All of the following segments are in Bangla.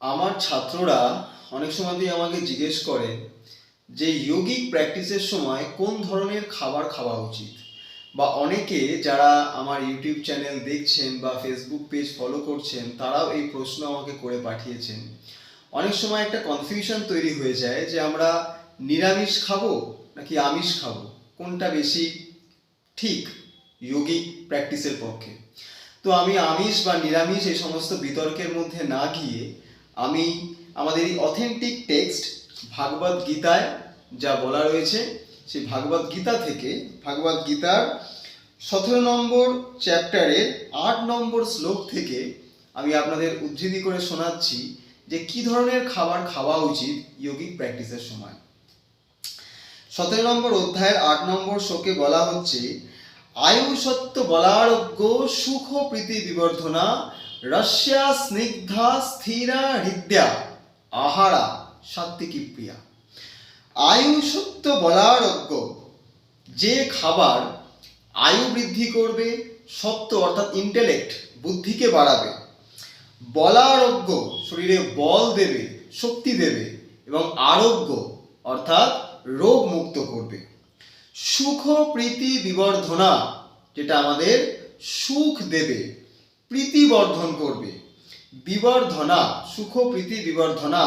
আমার ছাত্ররা অনেক সময়তেই আমাকে জিজ্ঞেস করে যে যোগিক প্র্যাকটিসের সময় কোন ধরনের খাবার খাওয়া উচিত, বা অনেকে যারা আমার ইউটিউব চ্যানেল দেখছেন বা ফেসবুক পেজ ফলো করছেন তারাও এই প্রশ্ন আমাকে করে পাঠিয়েছেন। অনেক সময় একটা কনফিউশন তৈরি হয়ে যায় যে আমরা নিরামিষ খাবো নাকি আমিষ খাবো, কোনটা বেশি ঠিক যোগিক প্র্যাকটিসের পক্ষে। তো আমি আমিষ বা নিরামিষ এই সমস্ত বিতর্কের মধ্যে না গিয়ে আমি আমাদের এই অথেন্টিক টেক্সট ভাগবত গীতায় যা বলা রয়েছে সেই ভাগবত গীতা থেকে, ভাগবত গীতার 17 নম্বর চ্যাপ্টারের 8 নম্বর শ্লোক থেকে আমি আপনাদের উদ্ধৃতি করে শোনাচ্ছি যে কি ধরনের খাবার খাওয়া উচিত যোগিক প্র্যাকটিসের সময়। 17 নম্বর অধ্যায়ের 8 নম্বর শ্লোকে বলা হচ্ছে, আয়ুষত্ব বলারোগ্য সুখ প্রীতি বিবর্ধনা রস্যা স্নিগ্ধা স্থিরা হৃদ্যা আহারা সাত্ত্বিকী প্রিয়া। আয়ুষত্ব বলারোগ্য, যে খাবার আয়ু বৃদ্ধি করবে, সত্য অর্থাৎ ইন্টেলেক্ট বুদ্ধিকে বাড়াবে, বলারোগ্য শরীরে বল দেবে, শক্তি দেবে, এবং আরোগ্য অর্থাৎ রোগ মুক্ত করবে, সুখ প্রীতি বিবর্ধনা যেটা আমাদের সুখ দেবে, প্রীতি বর্ধন করবে, বিবর্ধনা সুখ প্রীতি বিবর্ধনা,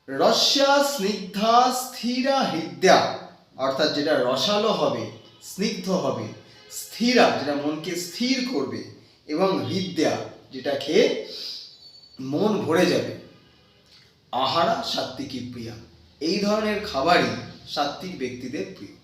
রস্যা স্নিগ্ধা স্থিরা হৃদ্যা অর্থাৎ যেটা রসালো হবে, স্নিগ্ধ হবে, স্থিরা যেটা মনকে স্থির করবে, এবং হৃদ্যা যেটা খেয়ে মন ভরে যাবে, আহারা সাত্ত্বিকী প্রিয়া। এই ধরনের খাবারই সাত্ত্বিক ব্যক্তিদের প্রিয়।